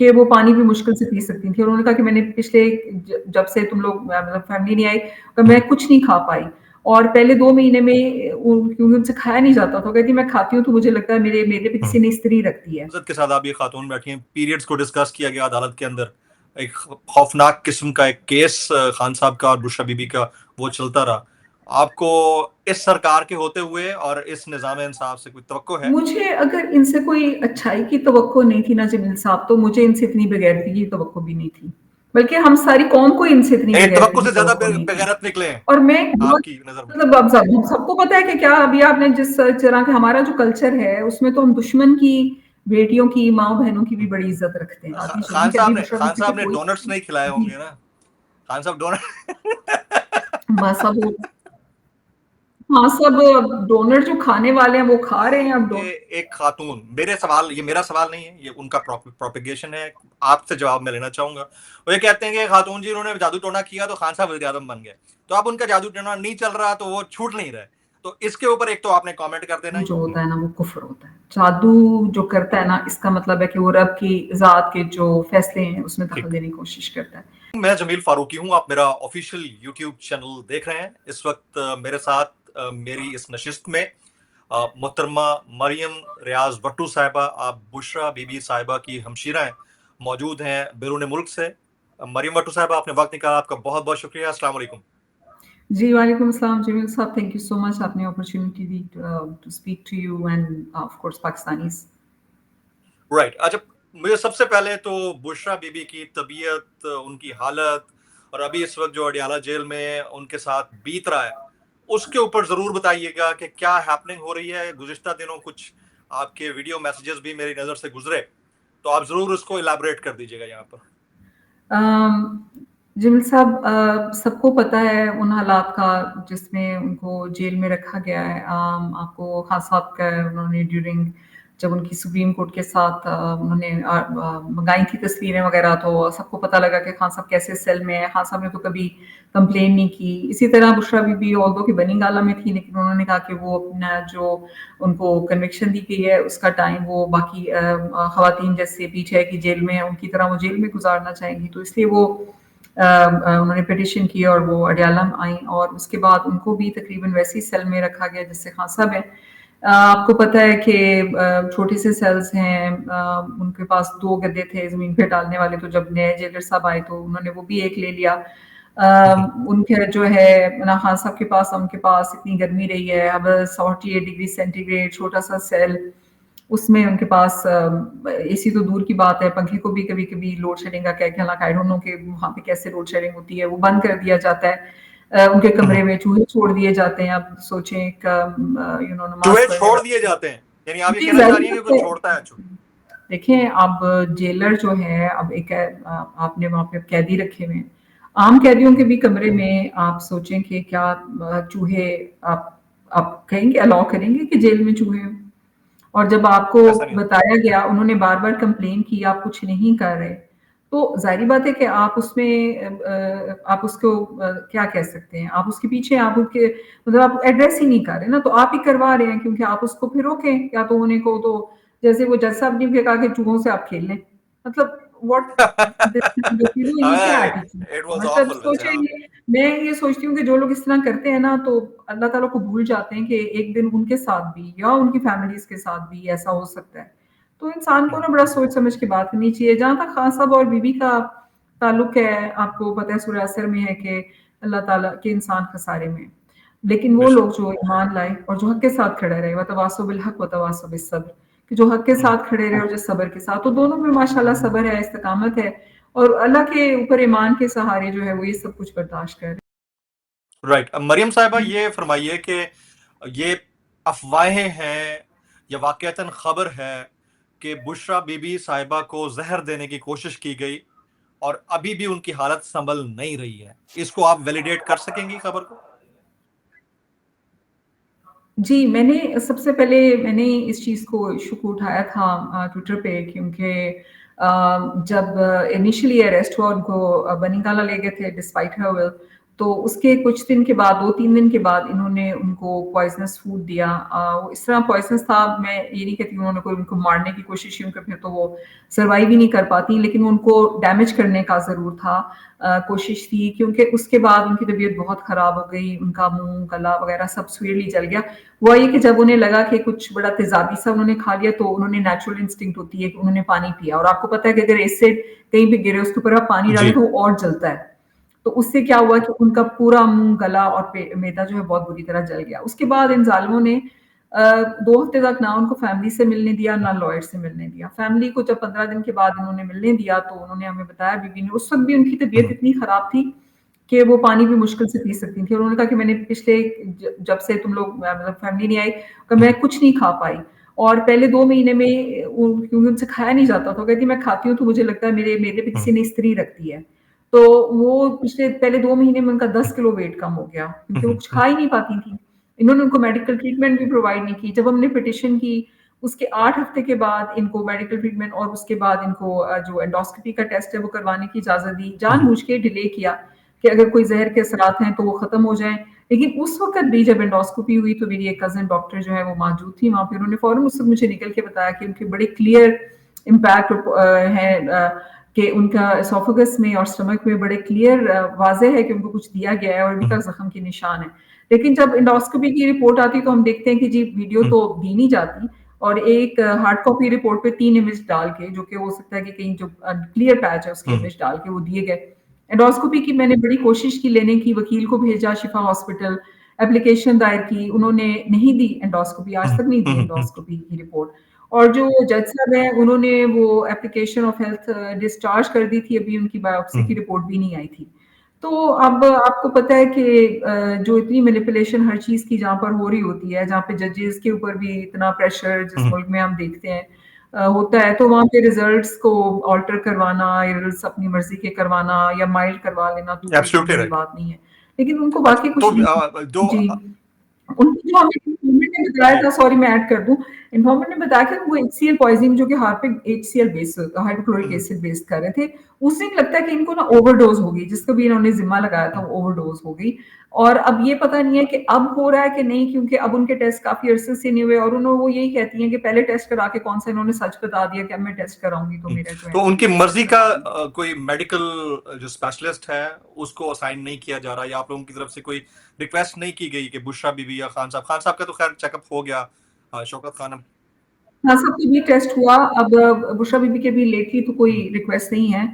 کہ وہ پانی بھی مشکل سے پی سکتی تھیں، اور انہوں نے کہا کہ میں نے پچھلے جب سے تم لوگ مطلب فیملی نہیں آئی تو میں کچھ نہیں کھا پائی، اور پہلے 2 مہینے میں کیونکہ ان سے کھایا نہیں جاتا تھا، کہتی میں کھاتی ہوں تو مجھے لگتا ہے میرے پہ کسی نے استری رکھ دی ہے۔ عزت کے ساتھ آپ یہ خاتون بیٹھی ہیں، پیریڈز کو ڈسکس کیا گیا عدالت کے اندر، ایک خوفناک قسم کا ایک کیس خان صاحب کا اور بشرا بی بی کا وہ چلتا رہا. آپ کو اس سرکار کے ہوتے ہوئے اور اس نظام انصاف سے کوئی توقع ہے؟ مجھے اگر ان سے کوئی اچھائی کی توقع نہیں تھی نا جمیل صاحب، تو مجھے ان سے اتنی بغیرتی کی توقع بھی نہیں تھی، بلکہ ہم ساری قوم کو ان سے اتنی بغیرتی توقع کی سے زیادہ توقع نہیں تھی۔ بغیرت نکلے ہیں اور میں آپ کی نظر میں؟ مطلب اب سب کو پتا ہے کہ کیا ابھی آپ نے جس طرح کا ہمارا جو کلچر ہے اس میں تو ہم دشمن کی بیٹیوں کی ماں بہنوں کی بھی بڑی عزت رکھتے ہیں۔ آپ یہ خان کہ ابھی صاحب بشرا نے ڈونٹس نہیں کھلائے ہوں گے نا؟ خان صاحب بس اب ہاں سب ڈونر جو کھانے والے ہیں وہ کھا رہے ہیں اب ایک خاتون، یہ میرا سوال نہیں ہے، یہ ان کا پروپیگیشن ہے، آپ سے جواب میں لینا چاہوں گا. وہ یہ کہتے ہیں کہ خاتون جی انہوں نے جادو ٹونا کیا تو خان صاحب وزیر اعظم بن گئے، تو اب ان کا جادو ٹونا نہیں چل رہا تو وہ چھوٹ نہیں رہے، تو اس کے اوپر ایک تو آپ نے کامنٹ کر دینا ہے. جو ہوتا ہے نا وہ کفر ہوتا ہے، جادو جو کرتا ہے نا اس کا مطلب ہے کہ وہ رب کی ذات کے جو فیصلے ہیں اس میں دخل دینے کی کوشش کرتا ہے. میں جمیل فاروقی ہوں، آپ میرا آفیشیل یوٹیوب چینل دیکھ رہے ہیں. اس وقت میرے ساتھ میری اس نشست میں محترمہ مریم ریاض بٹو صاحبہ، آپ بشرا بی بی صاحبہ کی ہمشیرہ ہیں، موجود ہیں بیرون ملک سے. مریم بٹو صاحبہ، آپ نے وقت نکالا، آپ کا بہت بہت شکریہ. السلام علیکم. جی وعلیکم السلام جمیل صاحب، تھینک یو سو مچ، آپ نے اپرچونٹی دی to speak to you and of course Pakistanis. Right. اچھا، مجھے سب سے پہلے تو بشرا بی بی کی طبیعت، ان کی حالت، اور ابھی اس وقت جو اڈیالہ جیل میں ان کے ساتھ بیت رہا ہے اس کے اوپر ضرور بتائیے گا کہ کیا ہیپننگ ہو رہی ہے. گزشتہ دنوں کچھ آپ کے ویڈیو میسیجز بھی میری نظر سے گزرے، تو آپ ضرور اس کو الیبوریٹ کر دیجیے گا یہاں پر. جمیل صاحب، سب کو پتہ ہے ان حالات کا جس میں ان کو جیل میں رکھا گیا ہے. آپ کو خان صاحب کا انہوں نے ڈیورنگ جب ان کی سپریم کورٹ کے ساتھ انہوں نے منگائی تھی تصویریں وغیرہ، تو سب کو پتہ لگا کہ خان صاحب کیسے سیل میں ہیں. خان صاحب نے تو کبھی کمپلین نہیں کی. اسی طرح بشرا بی بی آلدو کہ بنی گالہ میں تھی، لیکن انہوں نے کہا کہ وہ اپنا جو ان کو کنوکشن دی گئی ہے اس کا ٹائم وہ باقی خواتین جیسے پیچھے کی جیل میں ہیں ان کی طرح وہ جیل میں گزارنا چاہیں گی، تو اس لیے وہ انہوں نے پیٹیشن کی اور وہ اڈیالہ آئیں، اور اس کے بعد ان کو بھی تقریباً ویسی سیل میں رکھا گیا جس سے خان صاحب ہیں. آپ کو پتہ ہے کہ چھوٹے سے سیلز ہیں، ان کے پاس 2 گدے تھے زمین پہ ڈالنے والے، تو جب نئے جیلر صاحب آئے تو انہوں نے وہ بھی ایک لے لیا. ان کے جو ہے خان صاحب کے پاس ان کے پاس اتنی گرمی رہی ہے، اب 48 ڈگری سینٹی گریڈ چھوٹا سا سیل، اس میں ان کے پاس اے سی تو دور کی بات ہے، پنکھے کو بھی کبھی کبھی لوڈ شیڈنگ کا کہہ حالانکہ آئی ڈونٹ نو کہ وہاں پہ کیسے لوڈ شیڈنگ ہوتی ہے، وہ بند کر دیا جاتا ہے. ان کے کمرے میں چوہے چھوڑ دیے جاتے ہیں. اب سوچیں ایک نماز پڑھنے چھوڑ دیے والے. جاتے ہیں، یعنی آپ یہ جی کہنا چاہ رہی ہیں کہ کوئی ظاہر چھوڑتا ہے چوہے؟ دیکھیں اب جیلر جو ہے، اب ایک آپ نے وہاں پہ قیدی رکھے ہوئے ہیں، عام قیدیوں کے بھی کمرے میں آپ سوچیں کہ کیا چوہے آپ کہیں گے الاؤ کریں گے کہ جیل میں چوہے ہوں؟ اور جب آپ کو ایسا نہیں ہوتا. بتایا گیا، انہوں نے بار بار کمپلین کی آپ کچھ نہیں کر رہے، تو ظاہری بات ہے کہ آپ اس میں آپ اس کو کیا کہہ سکتے ہیں، آپ اس کے پیچھے آپ ان کے مطلب آپ ایڈریس ہی نہیں کر رہے نا، تو آپ ہی کروا رہے ہیں کیونکہ آپ اس کو پھر روکیں یا تو ہونے کو. تو جیسے وہ جج صاحب نے بھی کہا کہ چوہوں سے آپ کھیل لیں، مطلب واٹ یہ کیا ایٹیٹیوڈ It ہے؟ was مطلب awful ویسے. ہاں، سوچیں، میں یہ سوچتی ہوں کہ جو لوگ اس طرح کرتے ہیں نا تو اللہ تعالیٰ کو بھول جاتے ہیں کہ ایک دن ان کے ساتھ بھی یا ان کی فیملیز کے ساتھ بھی ایسا ہو سکتا ہے. تو انسان کو نا بڑا سوچ سمجھ کے بات کرنی چاہیے. جہاں تک خان صاحب اور بی بی کا تعلق ہے، آپ کو پتہ ہے سورہ اثر میں ہے کہ اللہ تعالیٰ کے انسان خسارے میں، لیکن وہ لوگ جو ایمان لائے اور جو حق کے ساتھ کھڑے رہے، وتواصوا بالحق وتواصوا بالصبر، کہ جو حق کے ساتھ کھڑے رہے اور جو صبر کے ساتھ، تو دونوں میں ماشاءاللہ صبر ہے، استقامت ہے، اور اللہ کے اوپر ایمان کے سہارے جو ہے وہ یہ سب کچھ برداشت کر رہے ہیں. رائٹ. مریم صاحبہ، یہ فرمائیے کہ یہ افواہیں ہیں یا واقعتاً خبر ہے کہ بشرا بی بی صاحبہ کو زہر دینے کی کوشش کی گئی اور ابھی بھی ان کی حالت سنبھل نہیں رہی ہے، اس کو آپ ویلیڈیٹ کر سکیں گی خبر کو؟ جی، میں نے سب سے پہلے میں نے اس چیز کو ایشو کو اٹھایا تھا ٹویٹر پہ، کیونکہ جب انیشلی اریسٹ ہوا ان کو بنی گالہ لے گئے تھے ڈسپائٹ ہر ول، تو اس کے کچھ دن کے بعد 2-3 دن کے بعد انہوں نے ان کو پوائزنس فوڈ دیا. وہ اس طرح پوائزنس تھا, میں یہ نہیں کہتی انہوں نے کوئی ان کو مارنے کی کوشش کی, کیونکہ پھر تو وہ سروائیو ہی نہیں کر پاتی, لیکن ان کو ڈیمیج کرنے کا ضرور تھا, کوشش تھی, کیونکہ اس کے بعد ان کی طبیعت بہت خراب ہو گئی, ان کا منہ گلا وغیرہ سب سویرلی جل گیا. ہوا یہ کہ جب انہیں لگا کہ کچھ بڑا تیزابی سا انہوں نے کھا لیا, تو انہوں نے نیچرل انسٹنکٹ ہوتی ہے کہ انہوں نے پانی پیا, اور آپ کو پتا ہے کہ اگر ایسڈ کہیں بھی گرے اس کے اوپر آپ پانی ڈالیں جی تو وہ اور جلتا ہے. تو اس سے کیا ہوا کہ ان کا پورا منہ گلا اور میدا جو ہے بہت بری طرح جل گیا. اس کے بعد ان ظالموں نے 2 ہفتے تک نہ ان کو فیملی سے ملنے دیا, نہ لائر سے ملنے دیا. فیملی کو جب 15 دن کے بعد انہوں نے ملنے دیا تو انہوں نے ہمیں بتایا, بیوی نے, اس وقت بھی ان کی طبیعت اتنی خراب تھی کہ وہ پانی بھی مشکل سے پی سکتی تھی. اور انہوں نے کہا کہ میں نے پچھلے جب سے تم لوگ مطلب فیملی نہیں آئی کہ میں کچھ نہیں کھا پائی, اور پہلے 2 مہینے میں کیونکہ ان سے کھایا نہیں جاتا تھا, کہتی میں کھاتی ہوں تو مجھے لگتا ہے میرے میدے پہ کسی نے استری رکھتی ہے. تو وہ پہلے 2 مہینے میں ان کا 10 کلو ویٹ کم ہو گیا, کیونکہ وہ کچھ کھا ہی نہیں پاتی تھی. انہوں نے ان کو میڈیکل ٹریٹمنٹ بھی پرووائڈ نہیں کی. جب ہم نے پٹیشن کی اس کے 8 ہفتے کے بعد ان کو میڈیکل ٹریٹمنٹ اور اس کے بعد ان کو جو انڈوسکوپی کا ٹیسٹ ہے وہ کروانے کی اجازت دی. جان بوجھ کے ڈیلے کیا کہ اگر کوئی زہر کے اثرات ہیں تو وہ ختم ہو جائیں. لیکن اس وقت بھی جب انڈوسکوپی ہوئی تو میری ایک کزن ڈاکٹر جو ہے وہ موجود تھی وہاں پہ. انہوں نے فوراً اس سے مجھے نکل کے بتایا کہ ان کے بڑے کلیئر امپیکٹ ہے کہ ان کا اسوفیگس میں اور اسٹمک میں بڑے کلیئر واضح ہے کہ ان کو کچھ دیا گیا ہے, اور ابھی تک زخم کے نشان ہے. لیکن جب انڈوسکوپی کی رپورٹ آتی تو ہم دیکھتے ہیں کہ جی ویڈیو تو دی نہیں جاتی, اور ایک ہارڈ کاپی رپورٹ پہ 3 امیج ڈال کے, جو کہ ہو سکتا ہے کہ کہیں جو کلیئر پیچ ہے اس کے امیج ڈال کے وہ دیے گئے. انڈوسکوپی کی میں نے بڑی کوشش کی لینے کی, وکیل کو بھیجا شفا ہاسپٹل, اپلیکیشن دائر کی, انہوں نے نہیں دی انڈوسکوپی, آج تک نہیں دی انڈوسکوپی کی رپورٹ. اور جو جج صاحب ہیں انہوں نے وہ اپلیکیشن آف ہیلتھ ڈسچارج کر دی تھی, ابھی ان کی بایوپسی کی رپورٹ بھی نہیں آئی تھی. تو اب آپ کو پتہ ہے کہ جو اتنی مینیپولیشن ہر چیز کی جہاں پر ہو رہی ہوتی ہے, جہاں پہ ججز کے اوپر بھی اتنا پریشر جس ملک میں ہم دیکھتے ہیں ہوتا ہے, تو وہاں پہ ریزلٹس کو آلٹر کروانا یا ریزلٹس اپنی مرضی کے کروانا یا مائلڈ کروا لینا تو کوئی ایبسلیوٹلی بڑی رائٹ. بات نہیں ہے. لیکن ان کو اچھا واقعی تو کچھ نہیں. جو جی ان کی جو ہمیں انفارمنٹ نے بتایا جی تھا, سوری میں ایڈ کر دوں, انفارمنٹ نے بتایا کہ وہ HCl پوائزنگ جو کہ ہارپک HCl بیس ہائیڈروکلورک ایسڈ بیس کر رہے تھے, اس سے لگتا ہے کہ ان کو نا اوور ڈوز ہو گئی, جس کو بھی انہوں نے ذمہ لگایا تھا وہ اوور ڈوز ہو گئی. اور اب یہ پتہ نہیں ہے کہ اب ہو رہا ہے کہ نہیں, کیونکہ اب ان کے ٹیسٹ کافی عرصے سے نہیں ہوئے, اور وہ یہی کہتی ہیں کہ پہلے ٹیسٹ کرا کے کون سا انہوں نے سچ بتا دیا کہ اب میں ٹیسٹ کراؤں گی تو میرا جو ہے تو ان کی میں ٹیسٹ مرضی کا کروا لوں گی. کوئی میڈیکل جو اسپیشلسٹ ہے اس کو اسائن نہیں کیا جا رہا, یا آپ لوگوں کی طرف سے کوئی ریکویسٹ نہیں کی گئی کہ بشرا بی بی یا خان صاحب کا تو خیر چیک اپ ہو گیا, شوکت خانم ہاں سب کے بھی ٹیسٹ ہوا. اب بشرا بی بی کے بھی لیٹلی تو کوئی ریکویسٹ نہیں ہے,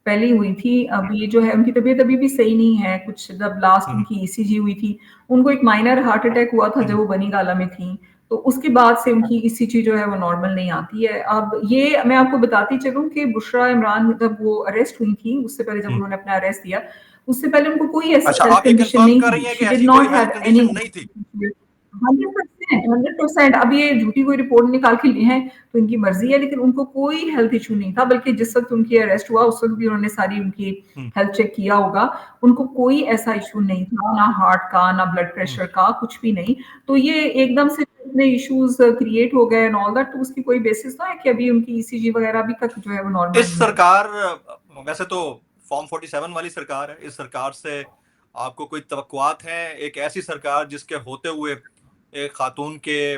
پہلے ہی ہوئی تھی. اب یہ جو ہے ان کی طبیعت ابھی بھی صحیح نہیں ہے. کچھ جب لاسٹ ان کی ECG ہوئی تھی, ان کو ایک مائنر ہارٹ اٹیک ہوا تھا جب وہ بنی گالا میں تھیں, تو اس کے بعد سے ان کی ECG جو ہے وہ نارمل نہیں آتی ہے. اب یہ میں آپ کو بتاتی چلوں کہ بشرا عمران جب وہ اریسٹ ہوئی تھی, اس سے پہلے جب انہوں نے اپنا اریسٹ دیا, اس سے پہلے ان کو کوئی ایسی اچھا ہیلتھ آپ یہ کنڈیشن کنفرم نہیں کر تھی. رہی ہیں کہ شی ڈڈ ایسی کوئی not have health any. Condition نہیں تھی؟ 100%. اب یہ جھوٹی کوئی رپورٹ نکال کے لی ہیں تو ان کی مرضی ہے, لیکن ان کو کوئی ہیلتھ ایشو نہیں تھا, بلکہ جس وقت ان کی اریسٹ ہوا اس وقت بھی انہوں نے ساری ان کی ہیلتھ چیک کیا ہوگا. ان کو کوئی ایسا ایشو نہیں تھا, نہ ہارٹ کا نہ بلڈ پریشر کا, کچھ بھی نہیں. تو یہ ایک دم سے اتنے ایشوز کریٹ ہو گئے آل دیٹ, تو اس کی کوئی بیسس نہ ہے کہ ابھی ان کی ECG وغیرہ ابھی تک جو ہے وہ نارمل اس نہیں ہے. سرکار ویسے تو فارم 47 والی سرکار ہے, اس سرکار سے آپ کو کوئی توقعات ہیں؟ ایک ایسی سرکار جس کے ہوتے ہوئے ایک خاتون کے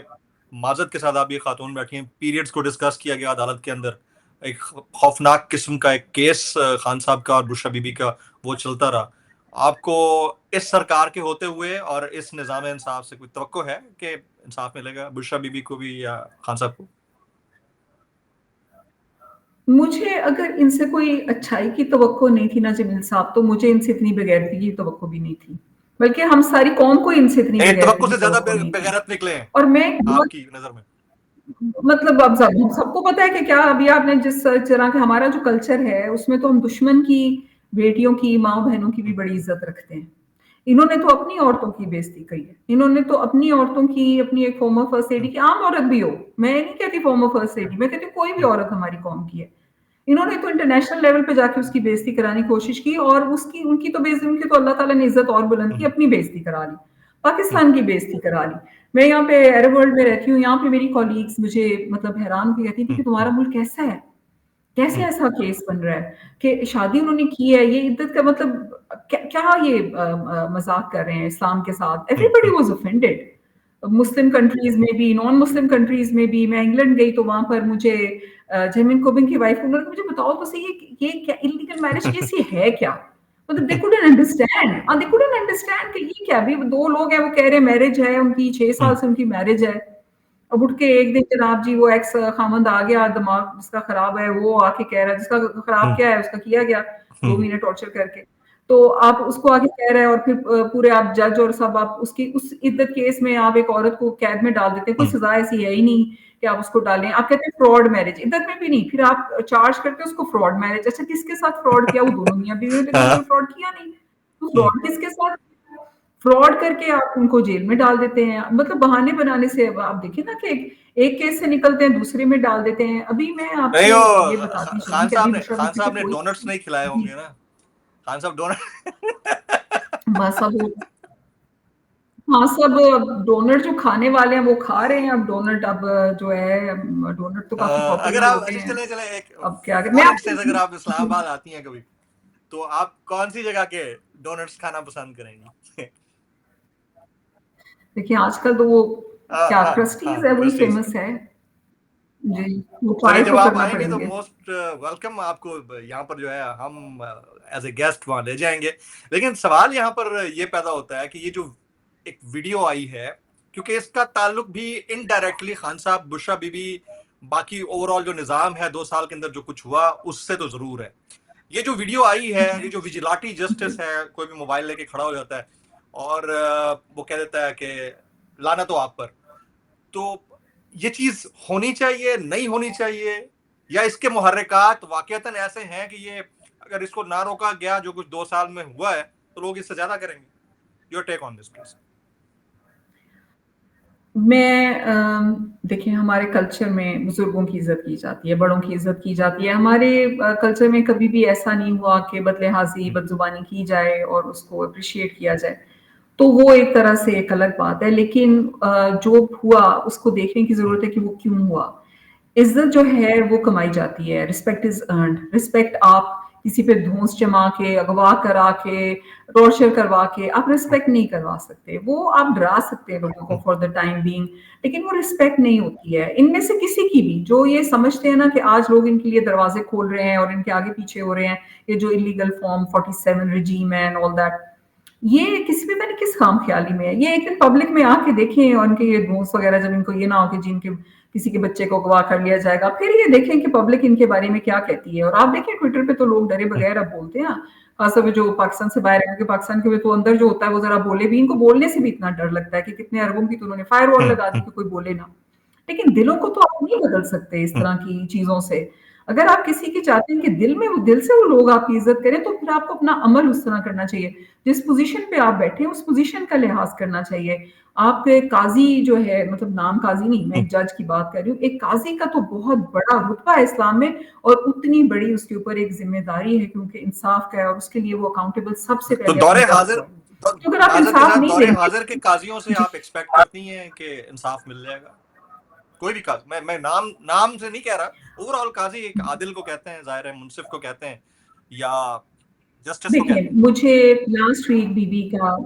معذرت کے ساتھ آپ یہ خاتون بیٹھی ہیں, پیریڈز کو ڈسکس کیا گیا عدالت کے اندر, ایک خوفناک قسم کا ایک کیس خان صاحب کا اور بشرا بی بی کا وہ چلتا رہا. آپ کو اس سرکار کے ہوتے ہوئے اور اس نظام انصاف سے کوئی توقع ہے کہ انصاف ملے گا بشرا بی بی کو بھی یا خان صاحب کو؟ مجھے اگر ان سے کوئی اچھائی کی توقع نہیں تھی نا جمیل صاحب, تو مجھے ان سے اتنی بغیرتی کی توقع بھی نہیں تھی, بلکہ ہم ساری قوم کو ان سے اتنی ایک بغیرتی توقع کی سے زیادہ توقع نہیں تھی. بغیرت نکلے ہیں اور میں آپ کی نظر میں؟ مطلب اب سب کو پتا ہے کہ کیا ابھی آپ نے جس طرح کا ہمارا جو کلچر ہے اس میں تو ہم دشمن کی بیٹیوں کی ماں بہنوں کی بھی بڑی عزت رکھتے ہیں. انہوں نے تو اپنی عورتوں کی بےزتی کی ہے, انہوں نے تو اپنی عورتوں کی, اپنی ایک فارمر فرسٹ لیڈی کی, عام عورت بھی ہو, میں نہیں کہتی فارمر فرسٹ لیڈی, میں کہتی کوئی بھی عورت ہماری قوم کی ہے, انہوں نے تو انٹرنیشنل لیول پہ جا کے اس کی بےزتی کرانے کی کوشش کی, اور ان کی تو بےزتی, ان کی تو اللہ تعالیٰ نے عزت اور بلند کی, اپنی بےزتی کرا لی, پاکستان کی بےزتی کرا لی. میں یہاں پہ عرب ورلڈ میں رہتی ہوں, یہاں پہ میری کولیگز مجھے مطلب حیران ہو کے کہتی تھی کہ تمہارا ملک کیسا ہے, कैसे ऐसा केस बन रहा है कि शादी उन्होंने की है, ये इद्दत का मतलब क्या ये मज़ाक कर रहे हैं इस्लाम के साथ? Everybody was offended. Muslim countries में भी, नॉन मुस्लिम कंट्रीज़ में भी। मैं इंग्लैंड गई तो वहाँ पर मुझे जेमिन कोबिन की वाइफ उन्होंने मुझे बताओ तो सही ये क्या इल्लीगल मैरिज केस ये है क्या? मतलब दे कुडन्ट अंडरस्टैंड कि ये क्या, अभी 2 लोग हैं वो कह रहे हैं मैरिज है उनकी, 6 साल से उनकी मैरिज है। अब उठ के एक दिन जनाब जी वो एक्स खामंद आ गया, दिमाग जिसका खराब है वो आके कह रहा है, जिसका खराब क्या है उसका किया गया 2 महीने टॉर्चर करके। तो आप उसको आके कह रहे हैं और फिर पूरे आप जज और सब आप उसकी उस इद्दत केस में आप एक औरत को कैद में डाल देते हैं, कोई सज़ा ऐसी है ही नहीं कि आप उसको डालें। आप कहते हैं फ्रॉड मैरिज, इद्दत में भी नहीं, फिर आप चार्ज करते हैं उसको फ्रॉड मैरिज। अच्छा किसके साथ फ्रॉड किया? वो दोनों मियाँ-बीवी ने तो कोई फ्रॉड किया नहीं। तो फ्रॉड किसके साथ? फ्रॉड करके आप उनको जेल में डाल देते हैं। मतलब बहाने बनाने से अब आप देखिए ना कि एक केस से निकलते हैं दूसरे में डाल देते हैं। अभी मैं नहीं आपको वो ये बताती चलूँ कि अभी बुशरा खान बीबी पे साहब ने कोई डोनट्स नहीं खिलाए जी, होंगे ना, खान साहब डोनट बस अब वो हाँ, सब डोनट जो खाने वाले हैं वो खा रहे हैं। अब डोनट अब जो है डोनट तो काफ़ी अगर पॉपुलर आप हो गए अच्छा हैं। चले चले एक अब क्या मैं फॉर आपको इंस्टेंस अगर आप जी। इस्लामाबाद आती हैं कभी, तो आप कौन सी जगह के डोनट्स खाना पसंद करेंगी? देखिए आजकल तो वो क्या हाँ क्रस्टीज़ हाँ है वही क्रिस्टीज। फ़ेमस है। जी, वो चलिए ट्राई जब तो आप करना आएंगे तो पड़ेंगे। मोस्ट वेलकम, आपको यहाँ पर जो है हम एज ए गेस्ट वहां ले जाएंगे। लेकिन सवाल यहाँ पर ये पैदा होता है कि ये जो एक वीडियो आई है, क्योंकि इसका ताल्लुक भी इनडायरेक्टली खान साहब, बुशरा बीबी, बाकी ओवरऑल जो निज़ाम है 2 साल के अंदर जो कुछ हुआ उससे तो जरूर है। ये जो वीडियो आई है, ये जो विजिलाटी जस्टिस है, कोई भी मोबाइल लेके खड़ा हो जाता है और वो कह देता है कि लाना तो आप पर, तो ये चीज होनी चाहिए, नहीं होनी चाहिए, या इसके मुहर्रिकात वाकईतन ऐसे हैं कि ये अगर इसको ना रोका गया जो कुछ 2 साल में हुआ है तो लोग इससे ज्यादा करेंगे? Your take on this please. मैं देखिए हमारे कल्चर में बुजुर्गों की इज्जत की जाती है, बड़ों की इज्जत की जाती है। हमारे कल्चर में कभी भी ऐसा नहीं हुआ कि बदलिहाज़ी, बदज़ुबानी की जाए और उसको एप्रिशिएट किया जाए। तो वो एक तरह से एक अलग बात है, लेकिन जो हुआ उसको देखने की ज़रूरत है कि वो क्यों हुआ। इज्जत जो है वो कमाई जाती है, रिस्पेक्ट इज अर्न्ड। रिस्पेक्ट आप किसी पे धौंस जमा के, अगवा करा के, टॉर्चर करवा के आप रिस्पेक्ट नहीं करवा सकते। वो आप डरा सकते हैं लोगों को फॉर द टाइम बीइंग, लेकिन वो रिस्पेक्ट नहीं होती है। इनमें से किसी की भी जो ये समझते हैं ना कि आज लोग इनके लिए दरवाजे खोल रहे हैं और इनके आगे पीछे हो रहे हैं, ये जो इलीगल फॉर्म 47 रिजीम है एंड ऑल दैट, ये किसी भी पता नहीं किस खाम ख्याली में है। ये एक दिन पब्लिक में आके देखें और उनके ये दोस्त वगैरह जब इनको ये ना हो कि जिनके किसी के बच्चे को अगवा कर लिया जाएगा, फिर ये देखें कि पब्लिक इनके बारे में क्या कहती है। और आप देखें ट्विटर पे तो लोग डरे बगैर अब बोलते हैं, खासतौर पे जो पाकिस्तान से बाहर है, क्योंकि पाकिस्तान के तो अंदर जो होता है वो जरा बोले भी, इनको बोलने से भी इतना डर लगता है कि कितने अरबों की तो उन्होंने फायर वॉल लगा दी कि कोई बोले ना। लेकिन दिलों को तो आप नहीं बदल सकते इस तरह की चीजों से। अगर आप किसी की चाहते हैं कि दिल से वो लोग आपकी इज्जत करें, तो फिर आपको अपना अमल उस तरह करना चाहिए। जिस पोजीशन पे आप बैठे हैं उस पोजीशन का लिहाज करना चाहिए। आप काजी जो है, मतलब नाम काजी नहीं, मैं एक जज की बात कर रही हूँ। एक काजी का तो बहुत बड़ा रुतबा है इस्लाम में, और उतनी बड़ी उसके ऊपर एक जिम्मेदारी है, क्योंकि इंसाफ का है और उसके लिए वो अकाउंटेबल सबसे तो पहले अपने दौरे रब हाजिर, को है। तो अगर आप माजरत के इंसाफ साथ नहीं दौरे देंगे हाजिर के काजियों से जी। आप एक्सपेक्ट करती हैं कि इंसाफ मिल जाएगा? कोई भी काजी, मैं नाम नाम से नहीं कह रहा, ओवरऑल काजी एक आदिल को कहते हैं, जाहिर है मुनसिफ को कहते हैं, या जस्टिस को देखिए, कहते हैं। मुझे लास्ट वीक बीबी का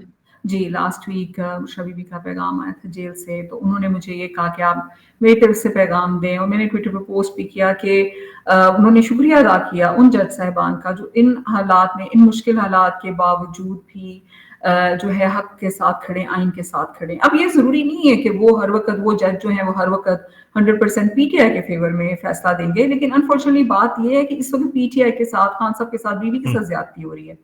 जी, लास्ट वीक उषा बीबी का पैगाम आया था जेल से, तो उन्होंने मुझे ये कहा कि आप मेरी तरफ से पैगाम दें, और मैंने ट्विटर पे पोस्ट भी किया कि उन्होंने शुक्रिया अदा किया उन जज साहिबान का जो इन हालात में, इन मुश्किल हालात के बावजूद भी जो है हक के साथ खड़े, आइन के साथ खड़े। अब ये ज़रूरी नहीं है कि वो हर वक़्त, वो जज जो हैं वो हर वक़्त 100% पीटीआई के फ़ेवर में फैसला देंगे, लेकिन अनफॉर्चुनेटली बात ये है कि इस वक़्त पीटीआई के साथ, खान साहब के साथ, बीवी के साथ ज़्यादती हो रही है।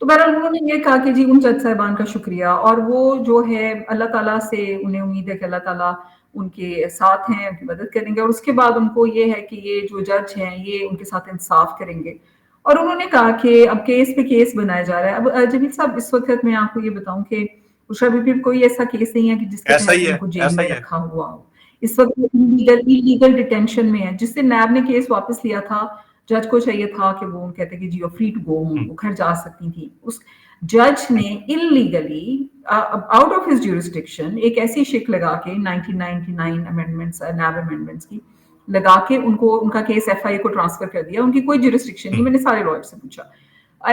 तो बहरहाल उन्होंने ये कहा कि जी उन जज साहिबान का शुक्रिया, और वो जो है अल्लाह ताला से उन्हें उम्मीद है कि अल्लाह ताला उनके साथ हैं, उनकी मदद करेंगे, और उसके बाद उनको ये है कि ये जो जज हैं ये उनके साथ इंसाफ करेंगे। और उन्होंने कहा कि अब केस पे केस बनाया जा रहा है। अब जमील साहब, इस वक्त मैं आपको ये बताऊं कि उषा बीबी कोई ऐसा केस नहीं है कि जिसके ऐसा ही तहत है, उनको जेल ऐसा में ही है। रखा हुआ हो। इस वक्त इलीगल इलीगल डिटेंशन में है। जिससे नैब ने केस वापस लिया था, जज को चाहिए था कि वो कहते कि जी you free to go home, वो घर जा सकती थी। उस जज ने illegally out of his jurisdiction एक ऐसी शिक लगा के 1999 अमेंडमेंट्स, नैब अमेंडमेंट्स की, लगा के उनको उनका केस एफआईए को ट्रांसफर कर दिया, उनकी कोई जुरिस्डिक्शन नहीं, मैंने सारे लॉयर से पूछा।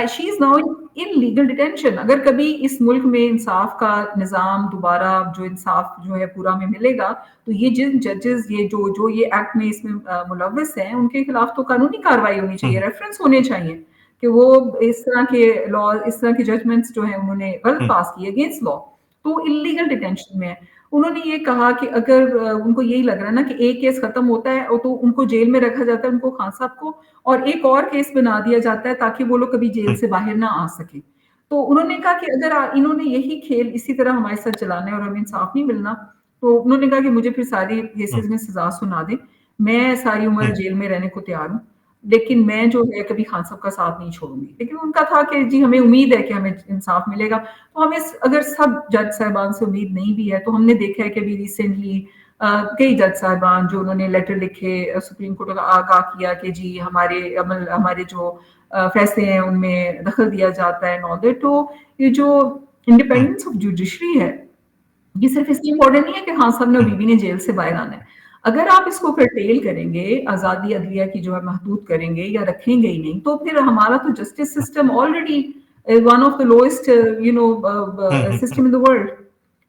She is now in legal detention. अगर कभी इस मुल्क में इंसाफ का निज़ाम दोबारा जो इंसाफ जो है पूरा में मिलेगा, तो ये जिन जजेस ये जो ये एक्ट में इसमें मुलव्वस हैं, उनके खिलाफ तो कानूनी कार्रवाई होनी चाहिए, रेफरेंस होने चाहिए कि वो इस तरह के लॉ, इस तरह के जजमेंट्स जो है उन्होंने गलत पास किए अगेंस्ट लॉ, तो इलीगल डिटेंशन में है। उन्होंने ये कहा कि अगर उनको यही लग रहा है ना कि एक केस खत्म होता है और तो उनको जेल में रखा जाता है, उनको खान साहब को, और एक और केस बना दिया जाता है ताकि वो लोग कभी जेल से बाहर ना आ सके। तो उन्होंने कहा कि अगर इन्होंने यही खेल इसी तरह हमारे साथ चलाना है और हमें इंसाफ नहीं मिलना, तो उन्होंने कहा कि मुझे फिर सारी केसेस में सजा सुना दें, मैं सारी उम्र जेल में रहने को तैयार हूँ, लेकिन मैं जो है कभी खान साहब का साथ नहीं छोड़ूंगी। लेकिन उनका था कि जी हमें उम्मीद है कि हमें इंसाफ मिलेगा। तो हमें अगर सब जज साहिबान से उम्मीद नहीं भी है, तो हमने देखा है कि अभी रिसेंटली कई जज साहिबान जो उन्होंने लेटर लिखे सुप्रीम कोर्ट को आगाह किया कि जी हमारे जो फैसले हैं उनमें दखल दिया जाता है नॉट दैट। तो ये जो इंडिपेंडेंस ऑफ जुडिशरी है, ये सिर्फ इसलिए इम्पोर्टेंट नहीं है कि खान साहब ने और बीबी ने जेल से बाहर आना है। अगर आप इसको करटेल करेंगे, आजादी अदलिया की जो है महदूद करेंगे या रखेंगे ही नहीं, तो फिर हमारा तो justice system already one of the lowest system in the world.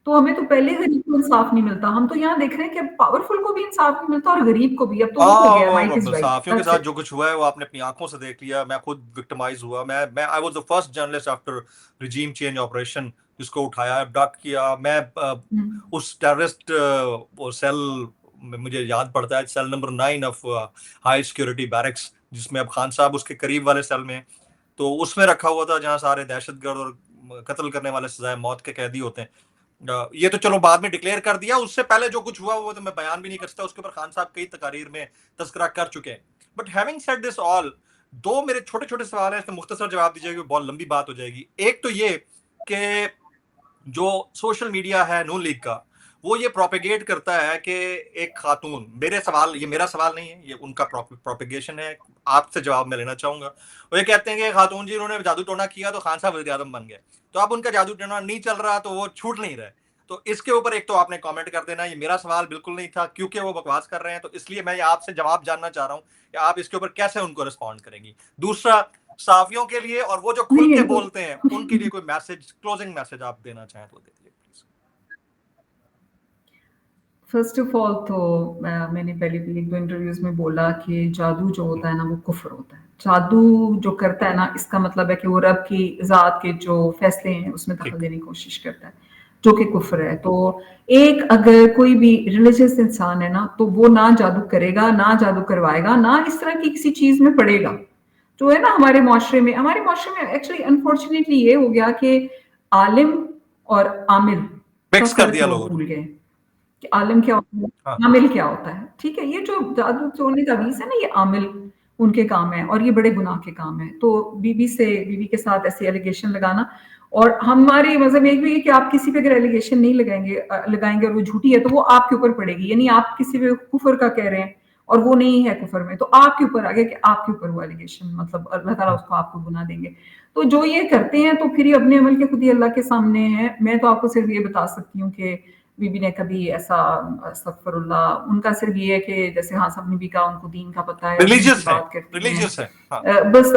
तो हमें तो पहले गरीब को इंसाफ नहीं मिलता, हम तो यहाँ देख रहे हैं कि पावरफुल को भी इंसाफ नहीं मिलता और गरीब को भी। अब तो वो हो गया, माइट इज राइट। सहाफियों के साथ जो कुछ हुआ है वो आपने अपनी आंखों से देख लिया। मैं खुद विक्टिमाइज हुआ। मैं I was the first journalist after regime change operation जिसको उठाया, अबडक्ट किया। मैं उस टेररिस्ट वो सेल में, मुझे याद पड़ता है cell number 9 of high security barracks, जिसमें अब खान साहब उसके करीब वाले सेल में, तो उसमें रखा हुआ था जहाँ सारे दहशतगर्द और कत्ल करने वाले सजाए मौत के कैदी होते हैं। ये तो चलो बाद में डिक्लेयर कर दिया, उससे पहले जो कुछ हुआ वो तो मैं बयान भी नहीं कर सकता, उसके ऊपर खान साहब कई तकारीर में तस्करा कर चुके हैं। But having said this all, दो मेरे छोटे छोटे सवाल हैं, इसका मुख्तसर जवाब दीजिएगा, बहुत लंबी बात हो जाएगी। एक तो ये कि जो सोशल मीडिया है नून लीग का, वो ये प्रोपेगेट करता है कि एक खातून, ये मेरा सवाल नहीं है, ये उनका प्रोपेगेशन है, आपसे जवाब मैं लेना चाहूंगा। वो ये कहते हैं कि खातून जी उन्होंने जादू टोना किया तो खान साहब वज़ीर आज़म बन गए, तो अब उनका जादू टोना नहीं चल रहा तो वो छूट नहीं रहे। तो इसके ऊपर एक तो आपने कमेंट कर देना, ये मेरा सवाल बिल्कुल नहीं था, क्योंकि वो बकवास कर रहे हैं, तो इसलिए मैं आपसे जवाब जानना चाह रहा हूँ कि आप इसके ऊपर कैसे उनको रिस्पॉन्ड करेंगी। दूसरा, साफियों के लिए और वो जो खुल के बोलते हैं उनके लिए कोई मैसेज, क्लोजिंग मैसेज आप देना चाहें तो दे दीजिए प्लीज। फर्स्ट ऑफ ऑल तो मैंने पहले भी एक दो इंटरव्यूज में बोला कि जादू जो होता है ना वो कुफ्र होता है। जादू जो करता है ना, इसका मतलब है कि वो रब की ज़ात के जो फैसले हैं उसमें दखल देने की कोशिश करता है, जो कि कुफ्र है। तो एक अगर कोई भी रिलीजियस इंसान है ना, तो वो ना जादू करेगा, ना जादू करवाएगा, ना इस तरह की किसी चीज में पड़ेगा। जो है ना हमारे माशरे में एक्चुअली अनफॉर्चुनेटली ये हो गया कि आलिम और आमिल मिक्स कर दिया लोगों भूल गए कि आलिम क्या होता है, आमिल क्या होता है। ठीक है, ये जो जादू टोने का बीस है ना, ये आमिल उनके काम है और ये बड़े गुनाह के काम है। तो बीबी के साथ ऐसे एलिगेशन लगाना, और हमारे मजहब में भी है कि आप किसी पे अगर एलिगेशन नहीं लगाएंगे और वो झूठी है तो वो आपके ऊपर पड़ेगी। यानी आप किसी पे कुफर का कह रहे हैं और वो नहीं है कुफर में, तो आपके ऊपर आ गया कि आपके ऊपर वो एलिगेशन, मतलब अल्लाह ताला उसको आपको गुनाह देंगे। तो जो ये करते हैं तो फिर अपने अमल के खुद ही अल्लाह के सामने है। मैं तो आपको सिर्फ ये बता सकती हूँ कि बीबी ने कभी ऐसा, अस्तगफिरुल्लाह, उनका सिर्फ ये है कि जैसे हाँ सबने भी कहा उनको दीन का पता है, रिलीजियस बात करते है, बस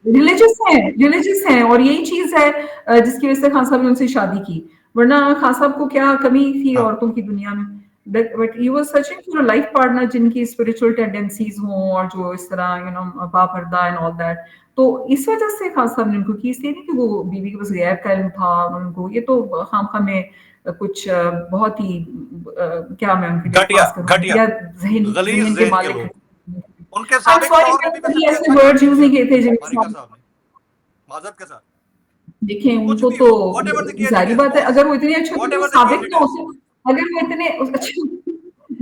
रिलीजियस हैं और यही चीज है जिसकी वजह से खान साहब ने उनसे शादी की। वरना खान साहब को क्या कमी थी औरतों की दुनिया में, but he was searching for a life partner जिनकी स्पिरिचुअल टेंडेंसीज हों और जो इस तरह बापर्दा एंड ऑल दैट। तो इस वजह से खान साहब ने उनको की, इसलिए नहीं कि वो बीवी के पास गैर का इल्म था उनको। ये तो खामखा में कुछ बहुत ही क्या मैं उनके लिए पास करूं, या ज़हन के मालिक उनके साबिक और भी ऐसे वर्ड्स यूज नहीं किए थे जिनके माजरत के साथ। देखें उनको तो जारी बात है, अगर वो इतने अच्छे होते तो साबिक ना होते, अगर वो इतने अच्छे,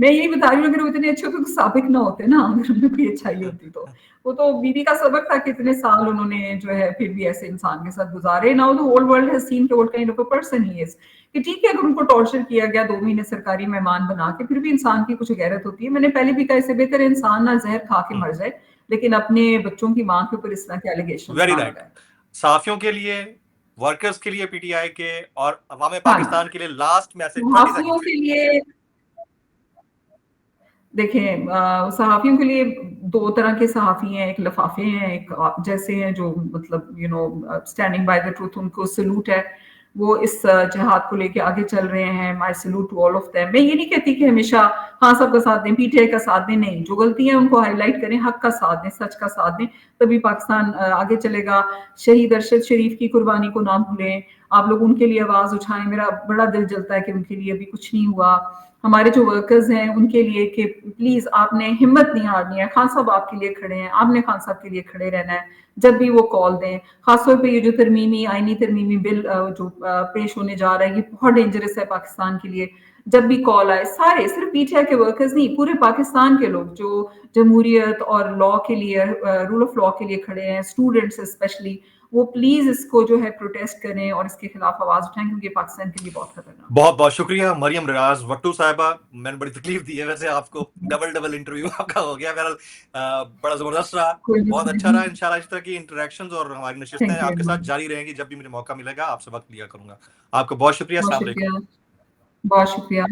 मैं यही बता रही हूँ, अगर वो इतने अच्छे होते तो साबिक ना होते ना, अगर उनमें कोई अच्छाई होती तो। वो तो बीवी का सबक था कि इतने साल उन्होंने जो है फिर भी ऐसे इंसान के साथ गुजारे। Now the whole world has seen what kind of a person he is. कि ठीक है, अगर उनको टॉर्चर किया गया 2 महीने सरकारी मेहमान बना के, फिर भी इंसान की कुछ गैरत होती है। मैंने पहले भी कहा, इससे बेहतर इंसान ना जहर खा के मर जाए, लेकिन अपने बच्चों की माँ के ऊपर इस तरह के एलिगेशन ना लगाए। साफियों के लिए, वर्कर्स के लिए, पीटीआई के और अवाम पाकिस्तान के लिए लास्ट मैसेज साफियों के लिए देखें सहाफ़ियों के लिए 2 तरह के सहाफ़ी हैं, एक लफ़ाफ़े हैं, एक आप जैसे हैं जो मतलब स्टैंडिंग बाय द ट्रुथ उनको सैल्यूट है। वो इस जिहाद को लेके आगे चल रहे हैं, my salute to all of them. मैं ये नहीं कहती कि हमेशा हाँ सब का साथ दें, पीटीआई का साथ दें, नहीं। जो गलती है उनको हाइलाइट करें, हक का साथ दें, सच का साथ दें, तभी पाकिस्तान आगे चलेगा। शहीद अरशद शरीफ की कुर्बानी को ना भूलें, आप लोग उनके लिए आवाज़ उठाएँ, मेरा बड़ा दिल जलता है कि उनके लिए अभी कुछ नहीं हुआ। हमारे जो वर्कर्स हैं उनके लिए कि प्लीज़ आपने हिम्मत नहीं हारनी है, खान साहब आपके लिए खड़े हैं, आपने खान साहब के लिए खड़े रहना है, जब भी वो कॉल दें। ख़ास तौर पे ये जो आईनी तरमीमी बिल जो पेश होने जा रहा है, ये बहुत डेंजरस है पाकिस्तान के लिए। जब भी कॉल आए, सारे सिर्फ पीटीआई के वर्कर्स नहीं, पूरे पाकिस्तान के लोग जो जमहूरियत और लॉ के लिए रूल ऑफ लॉ के लिए खड़े हैं, स्टूडेंट्स स्पेशली, वो प्लीज़ इसको जो है प्रोटेस्ट करें और इसके खिलाफ आवाज़ उठाएँ क्योंकि पाकिस्तान के लिए बहुत खतरनाक है। बहुत बहुत शुक्रिया मरियम रियाज भट्टू साहिबा, मैंने बड़ी तकलीफ दी है वैसे आपको, डबल इंटरव्यू आपका हो गया। बहरहाल बड़ा जबरदस्त रहा, कोई बहुत अच्छा नहीं, रहा। इंशाल्लाह इस तरह की इंटरेक्शंस और हमारी नशिस्तें थैंक यू आपके वेरी साथ मच। जारी रहेंगी, जब भी मुझे मौका मिलेगा आपसे वक्त लिया करूंगा। आपको बहुत शुक्रिया, बहुत अस्सलाम वालेकुम। शुक्रिया, बहुत शुक्रिया।